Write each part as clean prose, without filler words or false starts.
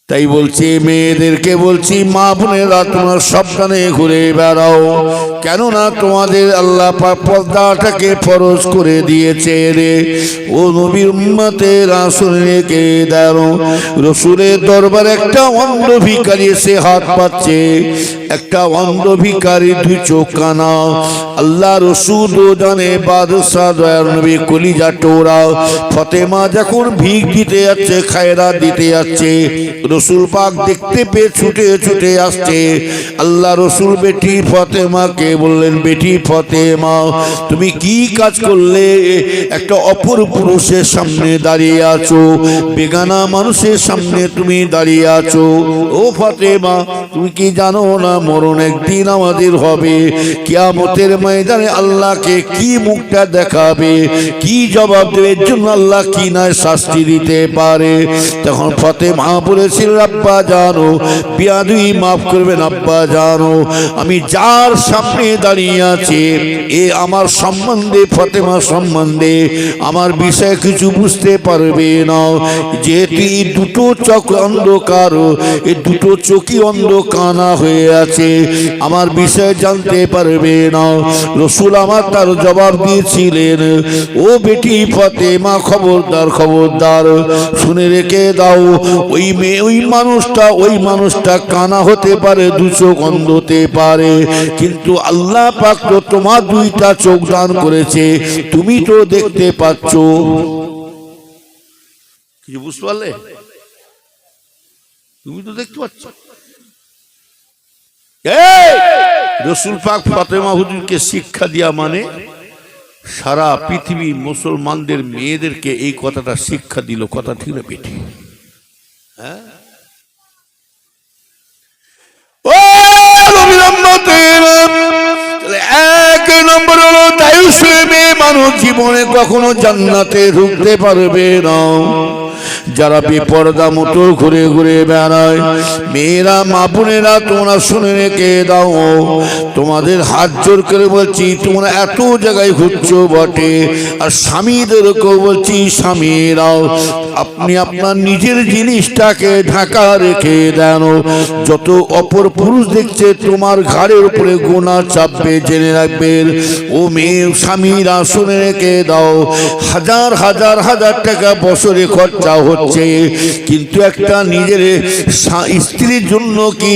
তাই বলছি মেয়েদেরকে বলছি, মা বোনেরা তোমরা সাবধানে ঘুরে বেড়াও, কেননা তোমাদের আল্লাহ পাক পর্দাটাকে ফরজ করে দিয়েছে রে। ও নবীর উম্মতের রাসূলকে দাও, রাসূলের দরবারে একটা অন্ধ ভিখারি এসে হাত পাচ্ছে। একটা অন্ধ ভিখারি, দুই চোখ কানা। আল্লাহ রাসূল জানে বাদশাহ দয়ার নবী কলিজা টোরা ফাতেমা যখন ভিখ দিতে যাচ্ছে, খায়রাত দিতে যাচ্ছে, রসুল পাক দেখতে পেয়ে ছুটে ছুটে আসছে। আল্লাহ রসুল বেটি ফাতেমাকে বললেন, বেটি ফাতেমা তুমি কি কাজ করলে? একটা অপর পুরুষের সামনে দাঁড়িয়ে আছো, বেগানা মানুষের সামনে তুমি দাঁড়িয়ে আছো। ও ফাতেমা তুমি কি জানো না মরণ একদিন আমাদের হবে? কিয়ামতের ময়দানে আল্লাহকে কি মুখটা দেখাবে, কি জবাব দেবে, এর জন্য আল্লাহ কি না শাস্তি দিতে পারে। তখন ফাতেমা বলেছিল, আব্বা জানো বিয়াদুই মাফ করবেন, আব্বা জানো আমি যার সামনে দাঁড়িয়ে আছি এ আমার সম্বন্ধে, ফাতেমা সম্বন্ধে আমার বিষয়ে কিছু বুঝতে পারবে না, যেহেতু এই দুটো চোখ অন্ধকার, এই দুটো চোখই অন্ধকানা হয়ে আছে, আমার বিষয়ে জানতে পারবে না। রসুল আমার তার জবাব দিয়েছিলেন, ও বেটি ফাতেমা খবরদার খবরদার শুনে রেখে দাও, ওই মেয়ে ওই মানুষটা কানা হতে পারে, দু চোখ অন্ধ হতে পারে, কিন্তু আল্লাহ পাক তো তোমার দুইটা চোখ দান করেছে, তুমি তো দেখতে পাচ্ছ। কিছু বুঝতে পারলে? তুমি তো দেখতে পাচ্ছ। রসুল পাক ফাতেমা হুজুরকে শিক্ষা দিয়া মানে সারা পৃথিবী মুসলমানদের মেয়েদেরকে এই কথাটা শিক্ষা দিল। কথা ঠিক না বেটি? হ্যাঁ, এক নম্বর হলো তাই মেয়ে মানুষ জীবনে কখনো জান্নাতে ঢুকতে পারবে না। যারা বেপরদা মতো ঘুরে ঘুরে বেড়ায়, মেয়েরা মা বোনেরা তোমরা শুনে রেখে দাও, তোমাদের হাত জোর করে বলছি, তোমরা এত জায়গায় ঘুরছো বটে, আর স্বামীদেরকেও বলছি, স্বামীরাও আপনি আপনার নিজের জিনিসটাকে ঢাকা রেখে দেন। যত অপর পুরুষ দেখছে তোমার ঘাড়ের উপরে গোনা চাপবে, জেনে রাখবেন। ও মেয়ে স্বামীরা শুনে রেখে দাও, হাজার হাজার হাজার টাকা বছরে খরচা হচ্ছে, কিন্তু একটা নিজের স্ত্রীর জন্য কি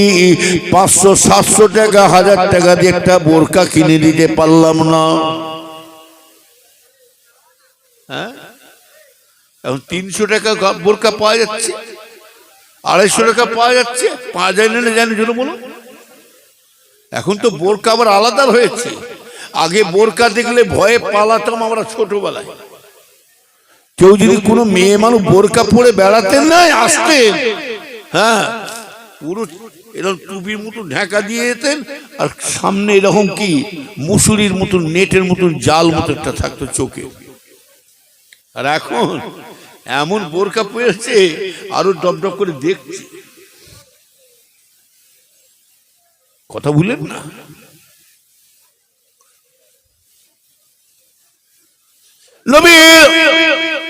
500-700 টাকা 1000 টাকা দিয়ে একটা বোরকা কিনে দিতে পারলাম না? হ্যাঁ, এখন 300 টাকা বোরকা পাওয়া যাচ্ছে, 250 টাকা পাওয়া যাচ্ছে, পাওয়া যায় না জানি জন্য বলো। এখন তো বোরকা আবার আলাদা হয়েছে। আগে বোরকা দেখলে ভয়ে পালাতাম আমরা ছোটবেলায়। কেউ যদি কোনো মেয়ে মানুষ বোরকা পরে বেড়াতেন না, আসতেন, হ্যাঁ পুরো এরকম টুপির মতন ঢাকা দিয়ে যেতেন, আর সামনে এরকম কি মুসুরির মতন নেটের মতন জাল মতো একটা থাকতো চোখে। আর এখন এমন বোরকা পরেছে আরো ডবডব করে দেখছি। কথা ভুলেন না। নবী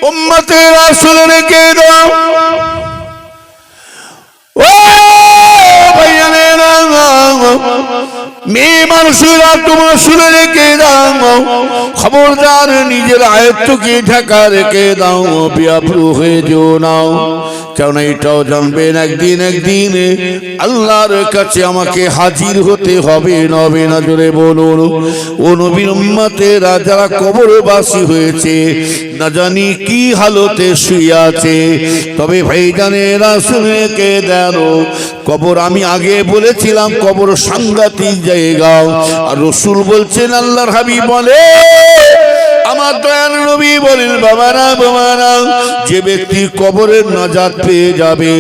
উম্মতের রাসূল রেখে দাও, ও ভাইয়ানেরা মেয়ে মানুষেরা তোমরা শুনে রেখে দাও, খবরদার নিজের আয়ত্তকে ঢাকা রেখে দাও, বেয়াপ্রু হয়ে যেও না। কারণ এটাও জানবেন একদিন আল্লাহর কাছে আমাকে হাজির হতে হবে, নবে না জোরে বলুন। ও নবীর উম্মতেরা যারা কবরবাসী হয়েছে, না জানি কি হালতে শুয়ে আছে, তবে ভাইজানেরা শুনে কে দেন, কবর আমি আগে বলেছিলাম কবর সাংঘাতিক জায়গা। আর রাসূল বলছেন, আল্লাহর হাবিব বলে, আমার দয়াল নবী বলেন, বাবারা যে ব্যক্তি কবরের নাজাত পেয়ে যাবে,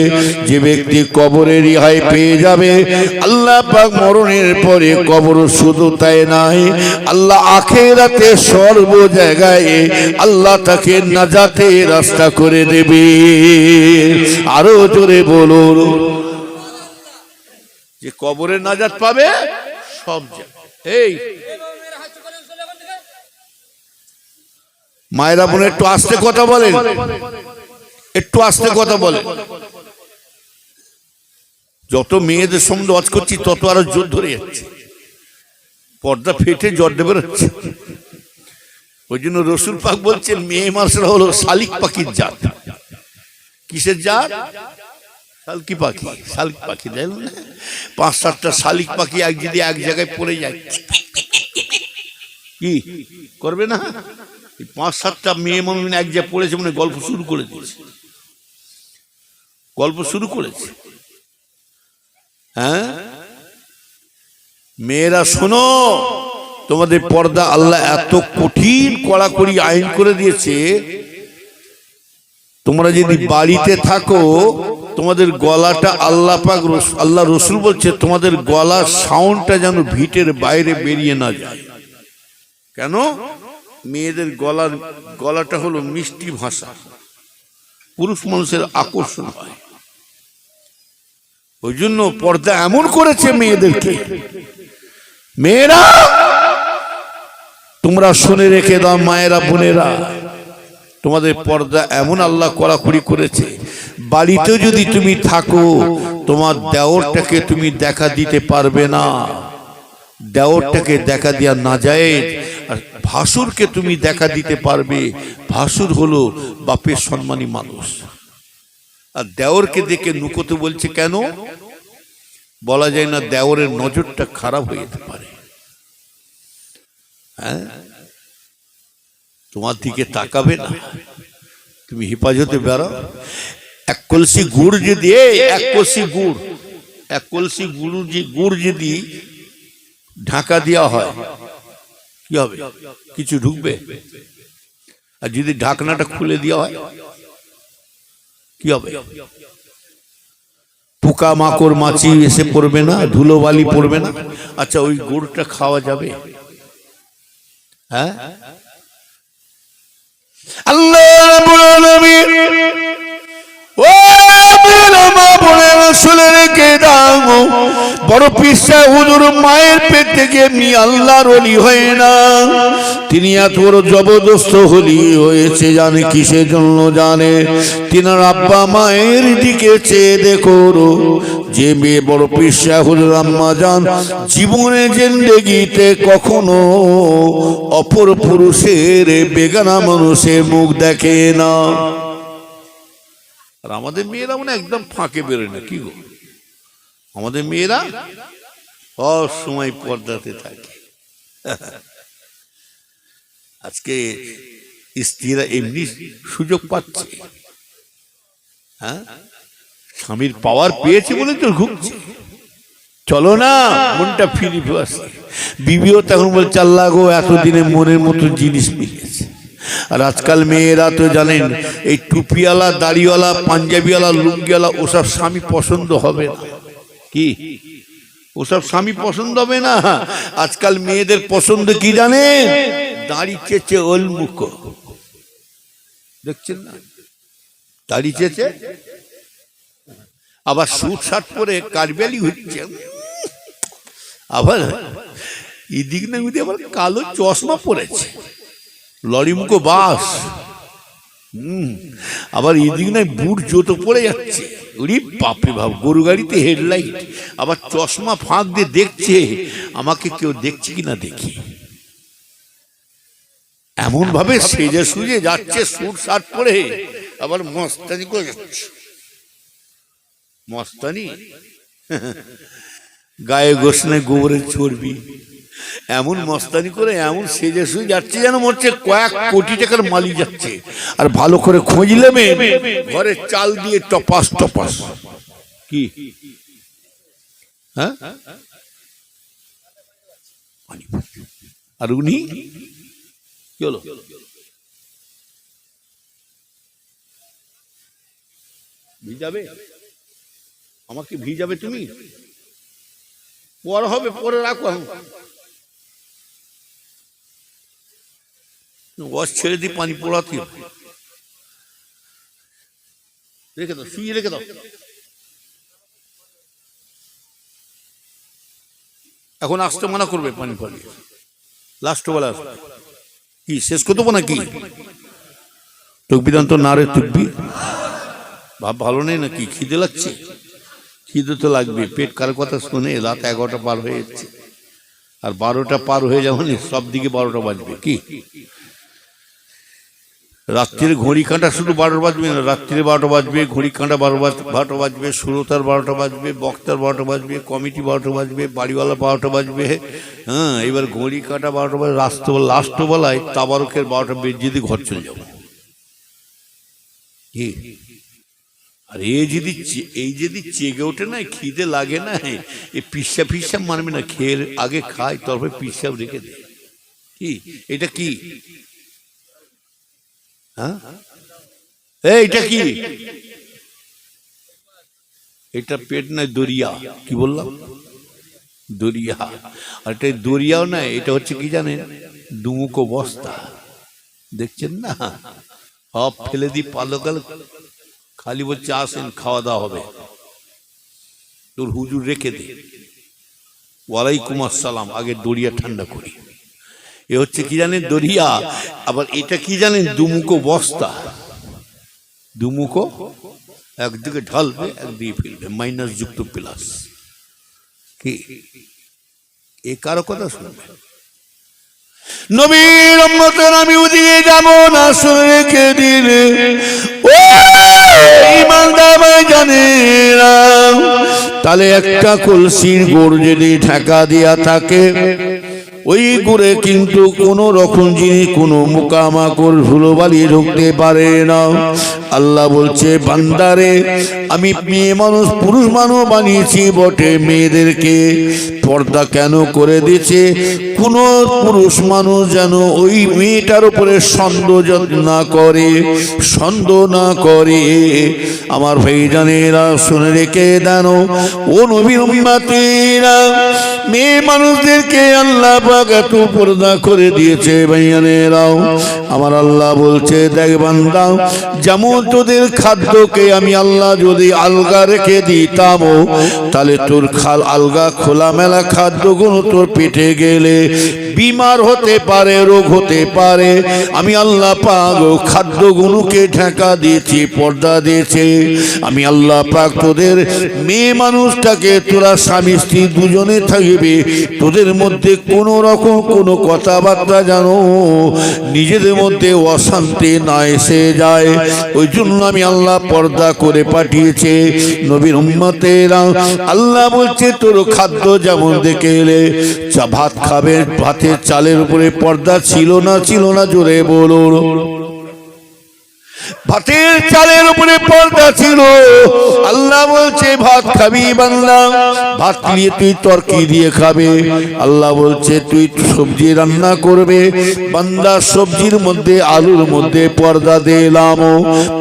যে ব্যক্তি কবরের রিহাই পেয়ে যাবে, আল্লাহ পাক মরণের পরে কবর শুধু তাই নাই, আল্লাহ আখিরাতে সর্ব জায়গায় আল্লাহ তাকে নাজাতের রাস্তা করে দেবে। আরো জোরে বলুন, যে কবরের নাজাত পাবে সব জায়গায়। এই মায়েরা বোন একটু আস্তে কথা বলেন, একটু আস্তে কথা বলেন। যত মেয়েদের সম্বন্ধে ওয়াজ করছি তত আরো জোর ধরে যাচ্ছে, পর্দা ফেটে জর্দে বেরোচ্ছে। ওই জন্য রসুল পাক বলছেন মেয়ে মানুষরা হলো শালিক পাখির জাত। কিসের জাত? শালকি পাখি। শালিক পাখি দেখলেন না, 5-7টা শালিক পাখি যদি এক জায়গায় পড়ে যায় কি করবে না? 5-7টা মেয়ে মানুষ এক জায়গায় পড়েছে মানে গল্প শুরু করে দিয়েছে, গল্প শুরু করেছে। হ্যাঁ মেয়েরা শোনো, তোমাদের পর্দা আল্লাহ এত কঠিন কড়াকড়ি আইন করে দিয়েছে, তোমরা যদি বাড়িতে থাকো তোমাদের গলাটা আল্লাহ পাক আল্লাহ রসুল বলছে তোমাদের গলার সাউন্ডটা যেন ভিটের বাইরে বেরিয়ে না যায়। কেন? মেয়েদের গলাটা হলো মিষ্টি ভাষা, পুরুষ মানুষের আকর্ষণ হয়। ওই জন্য পর্দা এমন করেছে মেয়েদেরকে। মেয়েরা তোমরা শুনে রেখে দাও, মায়েরা বোনেরা, তোমাদের পর্দা এমন আল্লাহ কড়াকড়ি করেছে, বাড়িতে যদি তুমি থাকো তোমার দেওরটাকে তুমি দেখা দিতে পারবে না, দেওরটাকে দেখা দেওয়া না যায়। আর ভাসুরকে তুমি দেখা দিতে পারবে, ভাসুর হলো বাপের সম্মানী মানুষ। আর দেওরকে দেখে নুকোতে বলছে কেন? বলা যায় না দেওরের নজরটা খারাপ হয়ে যেতে পারে। হ্যাঁ তোমার দিকে তাকাবে না, তুমি হেফাজতে বেড়াও। এক কলসি গুড় যদি এক কলসি গুড় যদি ঢাকা দেওয়া হয় কি হবে? কিছু ঢুকবে? আর যদি ঢাকনাটা খুলে দেওয়া হয় কি হবে? পোকা মাকড় মাছি এসে পড়বে না, ধুলো বালি পড়বে না? আচ্ছা ওই গুড়টা খাওয়া যাবে? হ্যাঁ আল্লাহ রাব্বুল আলামিন ও শুনে রেখে দাও, বড় পীর সাহেব হুজুর মায়ের পেট থেকে আল্লাহর ওলি হয় না, তিনি এত বড় জবরদস্ত হলি হয়েছে জানে কিসের জন্য? জানে তিনার আব্বা মায়ের দিকে চেয়ে দেখো, যে মেয়ে বড় পীর সাহেব হুজুর আম্মা জান জীবনে জিন্দেগিতে কখনো অপর পুরুষের বেগানা মানুষের মুখ দেখে না। আর আমাদের মেয়েরা মানে একদম ফাঁকে বেরোয় না। কি গো, আমাদের মেয়েরা সব সময় পর্দাতে থাকে। আজকে স্ত্রীরা এমনি সুযোগ পাচ্ছে, হ্যাঁ স্বামীর পাওয়ার পেয়েছে বলে তো ঘুরছে। চলো না মনটা ফিরি আসে। বিবিও তখন বলছে আল্লাহ গো এতদিনে মনের মতো জিনিস মিলেছে। আর আজকাল মেয়েরা তো জানেন এই টুপিওয়ালা, দাড়িওয়ালা, পাঞ্জাবিওয়ালা, লুঙ্গিওয়ালা ওসব স্বামী পছন্দ হবে না। কি ওসব স্বামী পছন্দ হবে না? আজকাল মেয়েদের পছন্দ কি জানেন? দাড়ি চেচে ওলমুখ, দেখছেন না? দাড়ি চেচে, আবার স্যুট শার্ট পরে কারবেলি হচ্ছে, আবার এদিক না আবার কালো চশমা পরেছে, লরিমুখো বাস, আবার এদিক না বুট জুতো পড়ে যাচ্ছে। ওরে বাপরে বাপ, গরু গাড়িতে হেডলাইট, আবার চশমা ফাঁক দিয়ে দেখছে আমাকে কেউ দেখছে কিনা দেখি। এমন ভাবে সেজে সুজে যাচ্ছে স্যুট শার্ট পরে, আবার মস্তানি করে যাচ্ছে। মস্তানি গায়ে গোসনে গোবরের চর্বি, এমন মস্তানি করে এমন সেজে সুজে যাচ্ছে যেন মরছে কয়েক কোটি টাকার মালিক যাচ্ছে। আর ভালো করে খুঁজলে ঘরে চাল দিয়ে টপাস টপাস। কি হ্যাঁ? আর উনি কি হলো? ভিজাবে আমাকে, ভিজাবে তুমি? পর হবে, পরে রাখো। ওয়াশ ছেড়ে দিয়ে পানি পড়াতে রেখে দাও, শুয়ে রেখে দাও। এখন আসতে মানা করবে পানি পড়িয়ে, লাস্ট বেলা কি শেষ করতে দেবো নাকি? তকবির তো না রে তকবির, ভাব ভালো নেই নাকি? খিদে লাগছে? খিদে তো লাগবে, পেট কার কথা শুনে রাত 11টা পার হয়ে যাচ্ছে, আর 12টা পার হয়ে যাবে, সব দিকে 12টা বাজবে। কি রাত্রির ঘড়ি কাঁটা শুধু 12টা বাজবে না, রাত্রিরে 12টা বাজবে, ঘড়ি কাঁটা 12টা বাজবে, শ্রোতার 12টা বাজবে, বক্তার 12টা বাজবে, কমিটি 12টা বাজবে, বাড়িওয়ালা 12টা বাজবে। হ্যাঁ, এবার ঘড়ি কাঁটা 12টা বাজবে, লাস্ট বেলায় তাবারকের 12টা বেজে যদি ঘর চলে যাবো। কি আর এই যদি চেগে ওঠে না, খিদে লাগে না, এই পিসাব মানবে না, খেয়ে আগে খায় তারপরে পিসাব রেখে দে। কি এটা কি? হ্যাঁ, এটা কি? এটা পেট নয়, দরিয়া। কি বললাম? দরিয়া। আর এটা দরিয়াও না, এটা হচ্ছে কি জানেন, দুমুখো বস্তা। দেখছেন না, সব ফেলে দি পালকাল, খালি বলছে আসেন খাওয়া দাওয়া হবে, তোর হুজুর রেখে দে, ওয়ালাইকুম আসসালাম, আগে দরিয়া ঠান্ডা করি। এ হচ্ছে কি জানেন, দরিয়া। আবার এটা কি জানেন, দুমুখো বস্তা। দুমুখো, একদিকে ঢালবে, একদিকে ফেলবে, মাইনাস যুক্ত প্লাস। কি এ কারো কথা শুনবে? নবীর উম্মতের আমি ওদিকে যাব না, শুনে রেখে দিলে ও ইমানদার ভাই জানেরা, তাহলে একটা কলসির গোড় যদি ঢাকা দিয়া থাকে, ওই গুড়ে কিন্তু কোন রকম জিনিস, কোন পোকামাকড় ধুলোবালি ঢুকতে পারে না। আল্লাহ বলছে, বান্দারে আমি মেয়ে মানুষ পুরুষ মানুষ বানিয়েছি বটে, মেয়েদেরকে পর্দা কেন করে দিচ্ছে? কোন পুরুষ মানুষ যেন ওই মেয়েটার উপরে সন্দেহ না করে, সন্দেহ না করে। আমার ভাইজানেরা শুনে রেখে দেন, ও নবীর উম্মতেরা, মেয়ে মানুষদেরকে আল্লাহ পাক এত পর্দা করে দিয়েছে ভাইজানেরাও। আমার আল্লাহ বলছে, দেখ বান্দা, যেমন তোদের খাদ্যকে আমি আল্লাহ যদি আলগা রেখে দিতাম, তাহলে তোর আলগা খোলামেলা খাদ্যগুলো তোর পেটে গেলে বিমার হতে পারে, রোগ হতে পারে। আমি আল্লাহ পাক খাদ্যগুলোকে ঢাকা দিয়েছি, পর্দা দিয়েছে। আমি আল্লাহ পাক তোদের মেয়ে মানুষটাকে, তোরা স্বামী স্ত্রী দুজনে থাকবে, তোদের মধ্যে কোনো রকম কোনো কথাবার্তা জানো নিজেদের মধ্যে অশান্তি না এসে যায়, ওই জন্য আমি আল্লাহ পর্দা করে পাঠিয়েছে। নবীর উম্মতেরা, আল্লাহ বলছে তোর খাদ্য যেমন দেখে এলে, ভাত খাবে, ভাতের চালের উপরে পর্দা ছিল না, ছিল না? জোরে বলো। ভাতের চালের উপরে পর্দা ছিল। আল্লাহ বলছে, ভাত খাবি বান্দা, ভাত দিয়ে তুই তরকি দিয়ে খাবে। আল্লাহ বলছে, তুই সবজি রান্না করবে বান্দা, সবজির মধ্যে আলুর মধ্যে পর্দা দিলাম,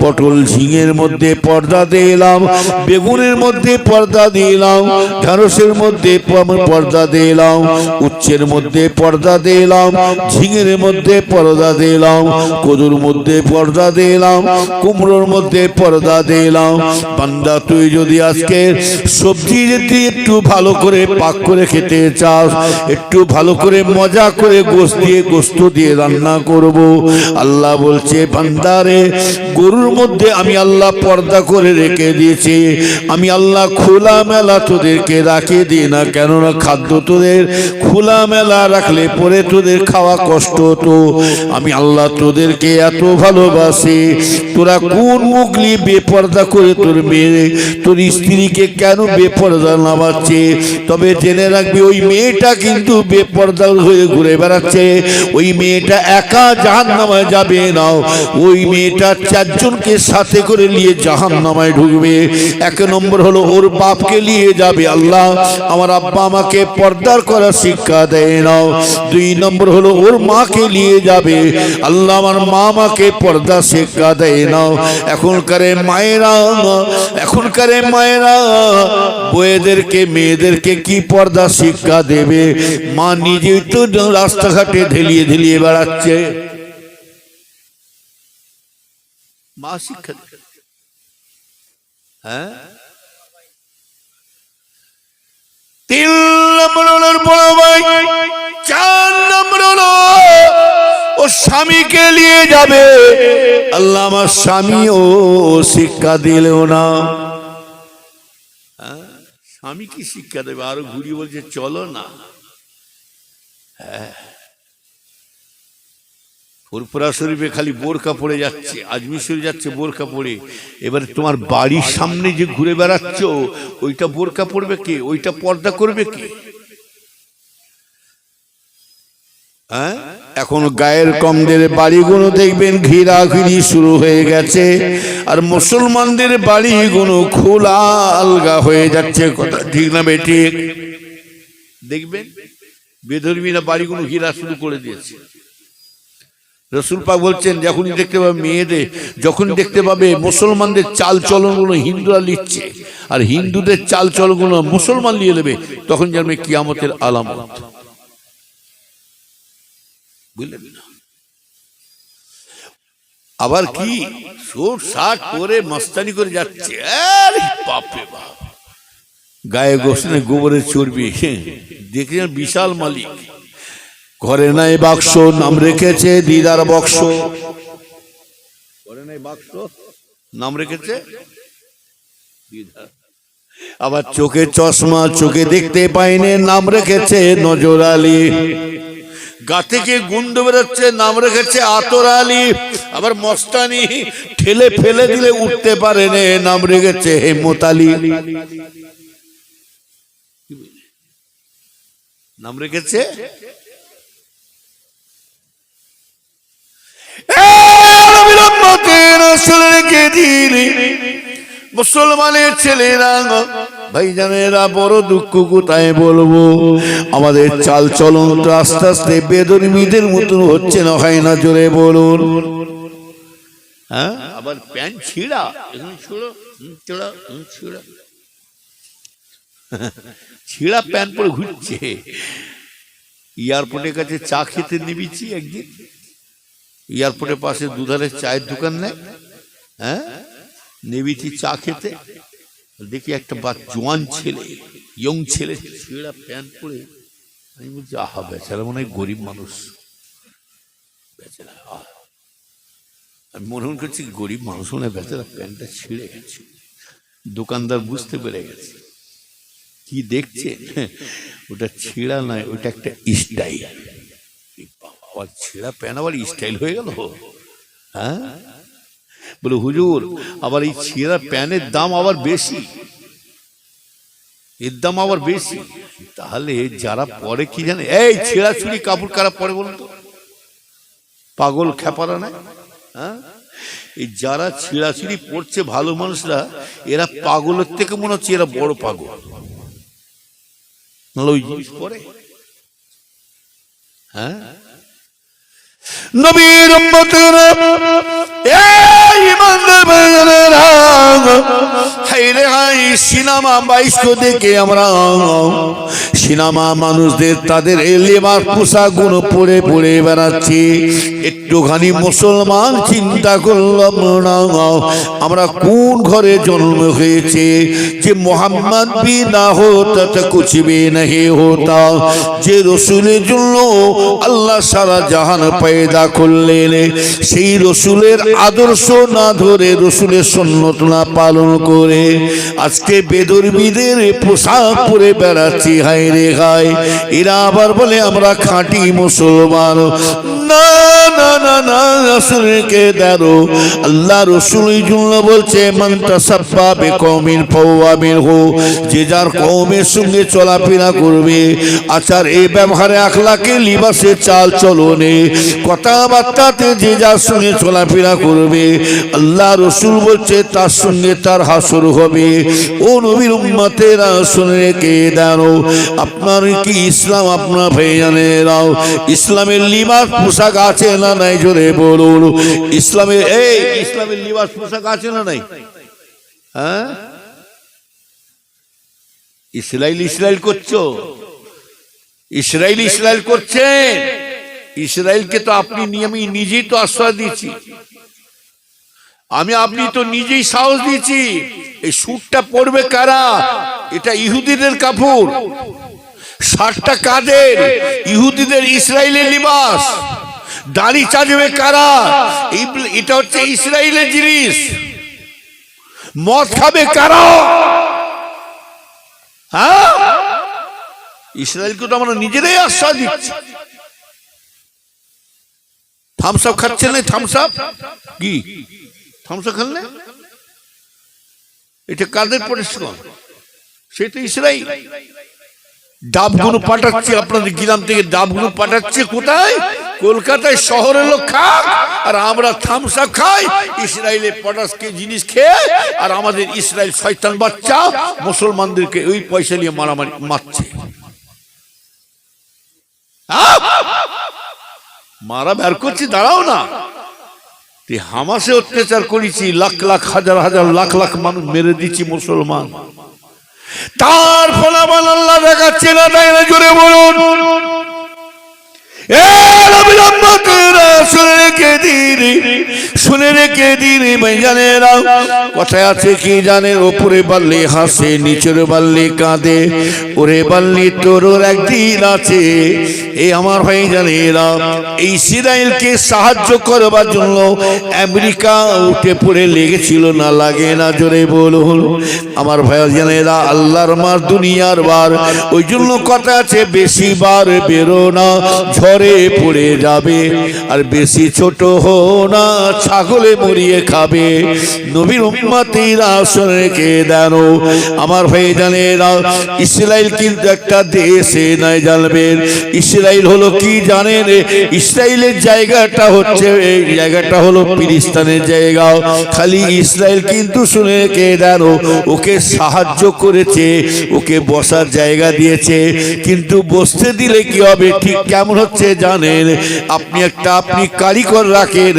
পটল ঝিঙের মধ্যে পর্দা দিলাম, বেগুনের মধ্যে পর্দা দিলাম, ঢেঁড়সের মধ্যে পর্দা দিলাম, উচ্ছের মধ্যে পর্দা দিলাম, ঝিঙের মধ্যে পর্দা দিলাম, কদুর মধ্যে পর্দা দিলাম, কুমড়োর মধ্যে পর্দা দিলাম। বান্দা, তুই যদি আজকে সবজি যদি একটু ভালো করে পাক করে খেতে চাস, একটু ভালো করে মজা করে গোস্ত দিয়ে রান্না করব, আল্লাহ বলছে, বান্দারে, গরুর মধ্যে আমি আল্লাহ পর্দা করে রেখে দিয়েছি। আমি আল্লাহ খোলা মেলা তোদেরকে রাখে দিই না, কেননা খাদ্য তোদের খোলা মেলা রাখলে পরে তোদের খাওয়া কষ্ট হতো। আমি আল্লাহ তোদেরকে এত ভালোবাসি, তোরা কোন মুগলি বেপর্দা করে তোর মেয়ে, তোর স্ত্রীকে কেন বেপর্দা নামাচ্ছে? তবে জেনে রাখবি, ওই মেয়েটা কিন্তু বেপর্দা হয়ে ঘুরে বেড়াচ্ছে। ওই মেয়েটা একা জাহান্নামে যাবে না, ওই মেয়েটা 4 জনকে সাথে করে নিয়ে জাহান্নামে ঢুকবে। 1 নম্বর হলো ওর বাপকে নিয়ে যাবে, আল্লাহ আমার আব্বা আমাকে পর্দার করার শিক্ষা দেয় না। 2 নম্বর হলো ওর মাকে নিয়ে যাবে, আল্লাহ আমার মা আমাকে পর্দা শিক্ষা দেয় না। এখনকার মায়েরা বউদেরকে, মেয়েদেরকে কি পর্দা শিক্ষা দেবে? মা নিজেই তো রাস্তাঘাটে ঢেলিয়ে বেড়াচ্ছে, মা শিক্ষা দেবে। হ্যাঁ, 3 নম্বর হলো বড় ভাই, 4 নম্বর হলো ও স্বামীকে নিয়ে যাবে। আল্লাহ আমার স্বামীও শিক্ষা দিলেও না। স্বামী কি শিক্ষা দেবে? আরো ঘুরিয়ে বলছে চলো না। হ্যাঁ, ফুরফুরা শরীফে খালি বোরকা পড়ে যাচ্ছে, আজমির শরীফ যাচ্ছে বোরকা পড়ে। এবারে তোমার বাড়ির সামনে যে ঘুরে বেড়াচ্ছ, ওইটা বোরকা পড়বে কে? ওইটা পর্দা করবে কে? হ্যাঁ, এখন গায়ের কমদের বাড়িগুলো দেখবেন ঘিরাঘিরি শুরু হয়ে গেছে, আর মুসলমানদের বাড়িগুলো খোলা আলগা হয়ে যাচ্ছে। কথা ঠিক না বেঠিক? দেখবেন বেধর্মীরা বাড়িগুলো ঘিরা শুরু করে দিয়েছে। রসুল পাক বলছেন, যখনই দেখতে পাবে মেয়েদের, যখন দেখতে পাবে মুসলমানদের চাল চলনগুলো হিন্দুরা লিখছে, আর হিন্দুদের চাল চলনগুলো মুসলমান নিয়ে নেবে, তখন জানবে কিয়ামতের আলামত। বুঝলেন না? আবার কি সুট শার্ট পরে মস্তানি করে যাচ্ছে, বাপরে বাপ, গায়ে গোসনে গোবরের চর্বি, দেখলেন বিশাল মালিক। ঘরে নাই বাক্স, নাম রেখেছে দিদার বক্স। ঘরে নাই বাক্স, নাম রেখেছে দিদার। আবার চোখে চশমা, চোখে দেখতে পাইনে, নাম রেখেছে নজর আলী। গা থেকে গুন্দ বেরোচ্ছে, নাম রেখেছে আতর আলী। আবার মস্তানি ঠেলে ফেলে দিলে উঠতে পারে না, নাম রেখেছে হেমত আলী। নাম রেখেছে মুসলমানের ছেলেরা, ভাইজানেরা, বড় দুঃখ কোথায় বলবো। আমাদের চাল চলন তো আস্তে আস্তে বেদর্মীদের মতন হচ্ছে না, হয় না? জোরে বলুন। হ্যাঁ, আবার প্যান্ট ছিঁড়া, ছিঁড়া প্যান্ট পরে ঘুরছে। এয়ারপোর্টের কাছে চা খেতে নেমেছি একদিন, এয়ারপোর্টের পাশে দুধারে চায়ের দোকান নেই, হ্যাঁ, নেমেছি চা খেতে, দেখি একটা জোয়ান ছেলে, ইয়ং ছেলে, ছেঁড়া প্যান্ট পরে। আমি বলছি, আহা, বেচারা মনে হয় গরিব মানুষ, বেচারা। আমি মনে করছি গরিব মানুষ মনে হয়, বেচারা প্যান্টটা ছিঁড়ে গেছে। দোকানদার বুঝতে পেরে গেছে। কি দেখছে? ওটা ছিঁড়া নয়, ওটা একটা স্টাইল। আবার ছেঁড়া প্যান্ট আবার স্টাইল হয়ে গেল। হ্যাঁ, বলে হুজুর, আবার এই ছেঁড়া প্যান্টের দাম আবার বেশি, এর দাম আবার বেশি। তাহলে যারা পরে কি জানে, এই ছেঁড়া ছুরি কাপড় কারা পরে বলুন তো? পাগল খেপারা নাই? হ্যাঁ, এই যারা ছেঁড়া ছুরি পড়ছে ভালো মানুষরা, এরা পাগলের থেকে মনে হচ্ছে এরা বড় পাগল। ওই জিনিস পরে। হ্যাঁ, নবীর উম্মতেরা, এই ইমানদার ভাইয়েরা, হায়রে হায়, সিনেমা বাইস্কো দেখে আমরা সিনেমা মানুষদের তাদের লেবাস পোশাকগুলো পরে পরে বেড়াচ্ছি। একটুখানি মুসলমান চিন্তা করলাম না, আমরা কোন ঘরে জন্ম হয়েছে যে মোহাম্মদ भी ना होता तो कुछ भी नहीं होता। যে রসুলের জন্য আল্লাহ সারা জাহান পয়দা করলেন, সেই রসুলের আদর্শ না ধরে, রসুলের সুন্নত না পালন করে আজকে বেদর্মীদের পোশাক পরে বেড়াচ্ছি। হায় রে হায়, এরা আবার বলে আমরা খাঁটি মুসলমান। না না না না, রসুলকে দেখো, আল্লাহ রসুলের জন্য বলছে, মান তাসাব্বা বিকওমিন ফাহুয়া মিনহু। যে যার কওমের সঙ্গে চলাফেরা করবে, আচার এই ব্যবহারে, আখলাকে, লিবাসে, চাল চলনে, কথাবার্তাতে যে যার সঙ্গে চলাফেরা করবে, আল্লাহ রসুল বলছে তার সঙ্গে তার হাসর হবে। ও নবীর উম্মতেরা, শুনে রেখে দাও, আপনার কি ইসলাম, আপনার ভাইজানেরাও, ইসলামের লিবাস পোশাক আছে না নাই? জোরে বলুন। ইসলামের ইসলামের লিবাস পোশাক আছে না নাই? হ্যাঁ, ইসরায়েল করছো, ইসরায়েল করছে। ইসরায়েলকে তো আপনি, আমি নিজেই তো আশ্বাস দিচ্ছি, আপনি তো নিজেই সাহস দিচ্ছি। এই স্যুটটা পরবে কারা? এটা ইহুদিদের কাপড়। শার্টটা কাদের? ইহুদিদের, ইসরায়েলের লিবাস। দাড়ি চাজবে কারা? এটা হচ্ছে ইসরায়েলের জিনিস। মদ খাবে কারা? হ্যাঁ, ইসরায়েলকে তো আমরা নিজেরাই আশ্রয় দিচ্ছি। থামস আপ খাচ্ছেন না? থামস আপ কি? থামস আপ খান না? এটা কাদের পরিশ্রম? সেটা ইসরায়েল। ডাবগুলো পাঠাচ্ছে আপনাদের গ্রাম থেকে, ডাবগুলো পাঠাচ্ছে কোথায়? কলকাতায় শহরের লোক খাক, আর আমরা থামস আপ খাই ইসরায়েলের পটাশকে জিনিস খেয়ে। আর আমাদের ইসরায়েল শয়তান বাচ্চা মুসলমানদেরকে ওই পয়সা নিয়ে মারামারি মারছে। মারা বের করছি, দাঁড়াও না। হামাসে অত্যাচার করেছি, লাখ লাখ হাজার হাজার লাখ লাখ মানুষ মেরে দিচ্ছি মুসলমান। তার ফলাফল আল্লাহ দেখাচ্ছে না, তাই না? জোরে বলুন। শুনে রেখে দিন ভাইজানেরা, কথায় আছে কি জানেন? ওপরে বাল্লি হাসে, নিচের বাল্লি কাঁদে। ওরে বাল্লি তোর একদিন আছে। এই আমার ভাইজানেরা, এই ইসরায়েলকে সাহায্য করবার জন্য আমেরিকা উঠে পড়ে লেগেছিল না? লাগে না? জোরে বলুন আমার ভাইজানেরা। আল্লাহর মার, দুনিয়ার বার, ওই জন্য কথা আছে বেশি বার বেরো না, ঝড়ে পড়ে যাবে। আর বেশি ছোট হো না, ছাগলে মরিয়ে খাবে। নবীর উম্মতিরা শুনে রেখে দেন আমার ভাইজানেরা, ইসরায়েল কিন্তু একটা দেশে নাই, জানবেন। ইসরায়েল হলো কি জানেন? ইসরায়েলের জায়গাটা হচ্ছে, এই জায়গাটা হলো ফিলিস্তিনের জায়গা। খালি ইসরায়েল কিন্তু শুনে রেখে দেন, ওকে সাহায্য করেছে, ওকে বসার জায়গা দিয়েছে। কিন্তু বসতে দিলে কি হবে? ঠিক কেমন হচ্ছে জানেন? আপনি কারিগর রাখেন,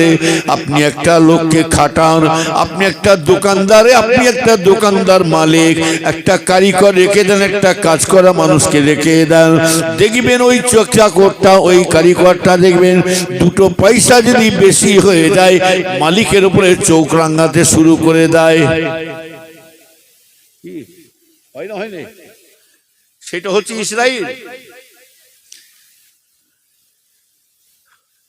আপনি একটা লোককে খাটান, আপনি একটা দোকানদার মালিক, একটা কারিগর রেখে দেন, একটা কাজ করা মানুষকে রেখে দেন। দেখবেন ওই চাকরটা, ওই কারিগরটা দেখবেন দুটো পয়সা যদি বেশি হয়ে যায়, মালিকের উপরে চোখ রাঙাতে শুরু করে দেয়। সেটা হচ্ছে ইসরায়েল।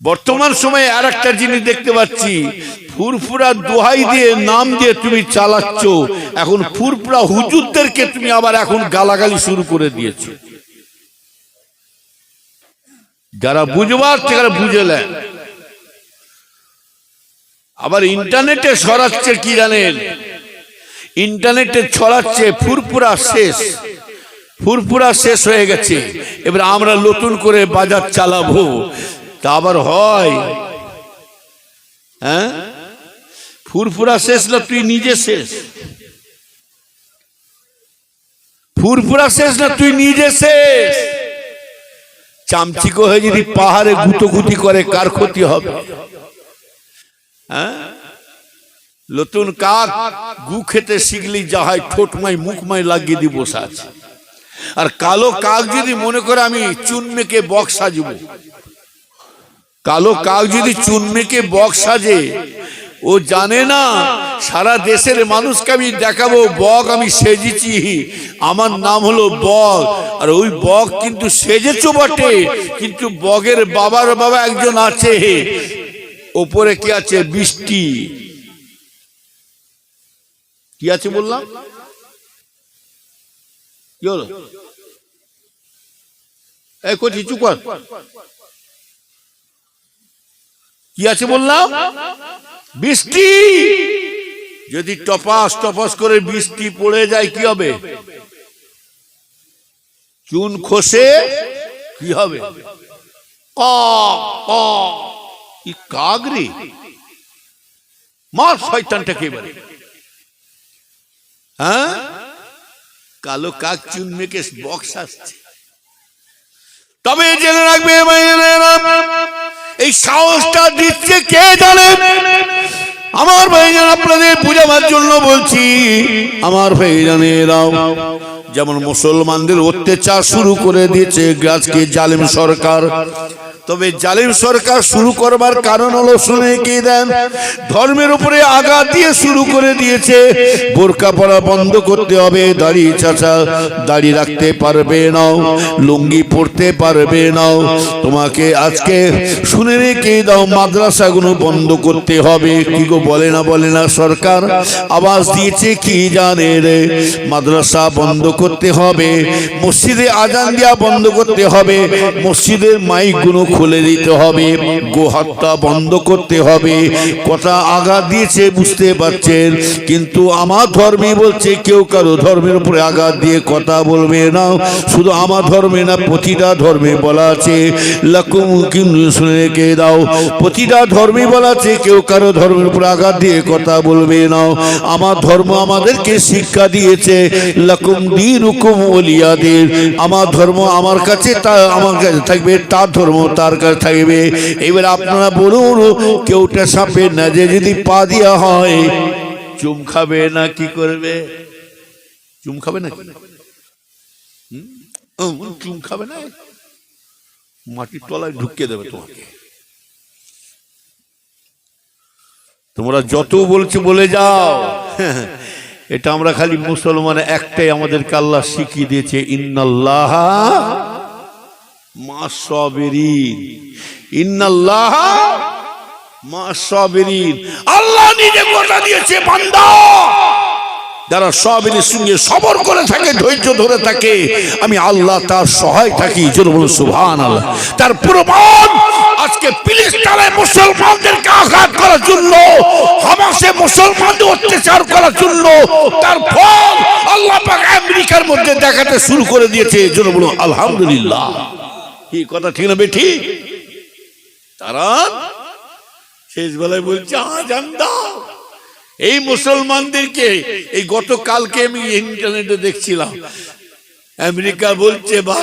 বর্তমান সময়ে আর একটা জিনিস দেখতে পাচ্ছি, ফুরফুরা দোহাই দিয়ে নাম দিয়ে তুমি চালাচ্ছ। এখন ফুরফুরা হুজুরদেরকে তুমি আবার এখন গালাগালি শুরু করে দিয়েছো। যারা বুঝবার তারা বুঝলেন। আবার ইন্টারনেটে ছড়াচ্ছে কি জানেন? ইন্টারনেটে ছড়াচ্ছে ফুরফুরা শেষ, ফুরফুরা শেষ হয়ে গেছে, এবার আমরা নতুন করে বাজার চালাবো। তা আবার হয়? হ্যাঁ, ফুরফুরা শেষ না তুই নিজে শেষ? ফুরফুরা শেষ না তুই নিজে শেষ? চামচিকো হয়ে যদি পাহাড়ে গুটোগুটি করে কার ক্ষতি হবে? হ্যাঁ, নতুন কাক গু খেতে শিখলি যা হয়, ঠোঁটমাই মুখমাই লাগিয়ে দিয়ে বসে আছে। আর কালো কাক যদি মনে করে আমি চুন মেখে বক সাজবো, কালো কাক যদি চুন মেখে বক সাজে, ও জানে না সারা দেশের মানুষকে আমি দেখাবো বক আমি সেজেছি, আমার নাম হলো বক। আর ওই বক কিন্তু সেজেছো বটে, কিন্তু বগের বাবার বাবা একজন আছে, ওপরে কি আছে? বৃষ্টি। কি আছে বললাম? কি হলো? এই কোচি চুপ কর। কি আছে বললাম? বৃষ্টি। যদি টপাস টপাস করে বৃষ্টি পড়ে যায় কি হবে? চুন খসে কি হবে? কাগরি মার শয়তানটাকে এবারে। হ্যাঁ, কালো কাক চুন মেখে বক্স আসছে। তবে জেনে রাখবে এই সাহসটা দিচ্ছে কে জানে? আমার ভাইজান, আপনাদের বুঝাবার জন্য বলছি। আমার ভাইজানেরাও যেমন মুসলমানদের অত্যাচার শুরু করে দিয়েছে আজকে জালেম সরকার, তবে জালেম সরকার শুরু করবার কারণ হলো শুনে কি দেন? ধর্মের উপরে আঘাত দিয়ে শুরু করে দিয়েছে। বোরকা পরা বন্ধ করতে হবে, দাড়ি চাচা দাড়ি রাখতে পারবে না, লুঙ্গি পরতে পারবে না। তোমাকে আজকে শুনে রেখে দাও, মাদ্রাসাগুলো বন্ধ করতে হবে। কি গো বলে না সরকার আওয়াজ দিয়েছে কি জানে রে? মাদ্রাসা বন্ধ করতে হবে, মসজিদে আজান দেওয়া বন্ধ করতে হবে, মসজিদের মাইকগুলো খুলে দিতে হবে, গোহত্যা বন্ধ করতে হবে। কথা আঘাত দিয়েছে বুঝতে পারছেন, কিন্তু আমার ধর্মে বলছে কেউ কারো ধর্মের উপরে আঘাত দিয়ে কথা বলবে না। শুধু আমার ধর্মে না, প্রতিটা ধর্মে বলা আছে লাকুম কিন্তু শুনে রেখে দাও, প্রতিটা ধর্মে বলা আছে কেউ কারো ধর্মের উপরে আঘাত দিয়ে কথা বলবে না। আমার ধর্ম আমাদেরকে শিক্ষা দিয়েছে লাকুম দীনুকুম ওলিয়া দিন, আমার ধর্ম আমার কাছে, তা আমার কাছে থাকবে, তার ধর্ম তার কাছে থাকবে। এবার আপনারা বলুন, কেউটা সাপের না যে যদি পা দিয়া হয় চুম খাবে না কি করবে? চুম খাবে না, চুম খাবে না, মাটির তলায় ঢুকিয়ে দেবে তোমাকে। তোমরা যত বলছো বলে যাও, এটা আমরা খালি মুসলমান একটাই আমাদেরকে আল্লাহ শিখিয়ে দিয়েছে, ইন্নাল্লাহ মা সাবিরিন, ইন্নাল্লাহ মা সাবিরিন। আল্লাহ নিজে কথা দিয়েছে, বান্দা যারা সাবিরের সঙ্গে সবর করে থাকে, ধৈর্য ধরে থাকে, আমি আল্লাহ তার সহায় থাকি। জোরে বলুন সুবহানাল্লাহ। তার প্রমাণ আজকে ফিলিস্তিনে মুসলমানদেরকে আঘাত করার জন্য, হামাসে মুসলমানদের অত্যাচার করার জন্য তার ফল আল্লাহ পাক আমেরিকার মধ্যে দেখাতে শুরু করে দিয়েছে। জোরে বলুন আলহামদুলিল্লাহ। কি কথা ঠিক না বেঠি? তারা শেষ বেলায় বলছে আজান দাও এই মুসলমানদেরকে। এই গতকালকে আমি ইন্টারনেটে দেখছিলাম, আমেরিকা বলছে বা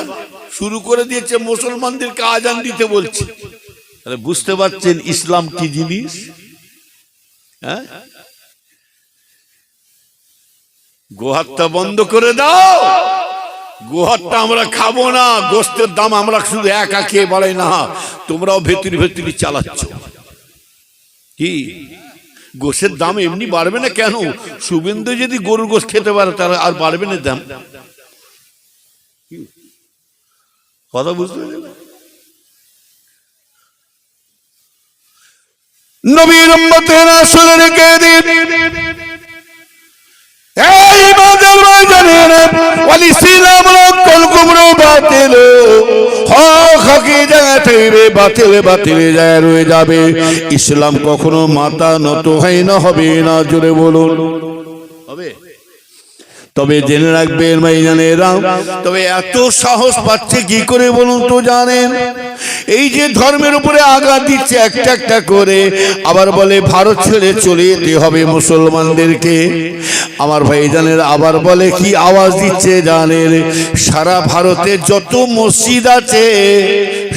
শুরু করে দিয়েছে মুসলমানদেরকে আজান দিতে বলছে। তাহলে বুঝতে পারছেন ইসলাম কি জিনিস। হ্যাঁ, গোহত্যা বন্ধ করে দাও। গোহত্যা আমরা খাবো না, গোস্তের দাম আমরা শুধু একা খেয়ে বাড়াই না, তোমরাও ভেতরি ভেতরি চালাচ্ছ। কি গোশের দাম এমনি বাড়বে না কেন? শুভেন্দু যদি গরুর গোশ খেতে পারে তাহলে আর বাড়বে না দাম? কথা বুঝতে পারলেন? নবীর উম্মতেরা শুনে রেখে দিন, এই বাজার বাজারে ওয়ালি সিলাম কল কুবরু বাতিল হক হকি জায়গা থেকে বাতিল বাতিল জায়গা রয়ে যাবে। ইসলাম কখনো মাথা নত হয় না, হবে না। জোরে বলুন হবে। তবে জেনে রাখবেন ভাইজানেরা, তবে এত সাহস পাচ্ছে কি করে বলুন তো জানেন? এই যে ধর্মের উপরে আঘাত দিচ্ছে একটা একটা করে, আবার বলে ভারত ছেড়ে চলে যেতে হবে মুসলমানদেরকে। আমার ভাইজানেরা আবার বলে কি আওয়াজ দিচ্ছে জানেন? সারা ভারতে যত মসজিদ আছে,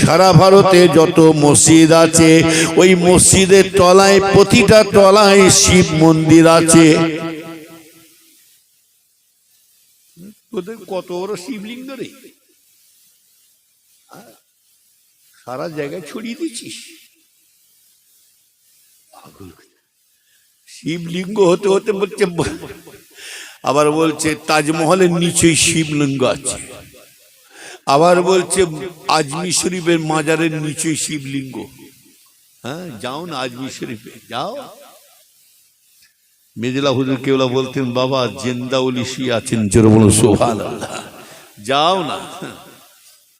সারা ভারতে যত মসজিদ আছে, ওই মসজিদের তলায় প্রতিটা তলায় শিব মন্দির আছে। তোদের কত বড় শিবলিঙ্গ রে, সারা জায়গায় ছড়িয়ে দিচ্ছিস। শিবলিঙ্গ হতে হতে বলছে, আবার বলছে তাজমহলের নিচেই শিবলিঙ্গ আছে, আবার বলছে আজমির শরীফের মাজারের নিচেই শিবলিঙ্গ। হ্যাঁ, যাও না আজমির শরীফে যাও। মেদিলা হুজুর কেবলা বলতেন, বাবা জিন্দা ওলি শুয়ে আছেন, জোরে বলুন সুবহানাল্লাহ, যাও না।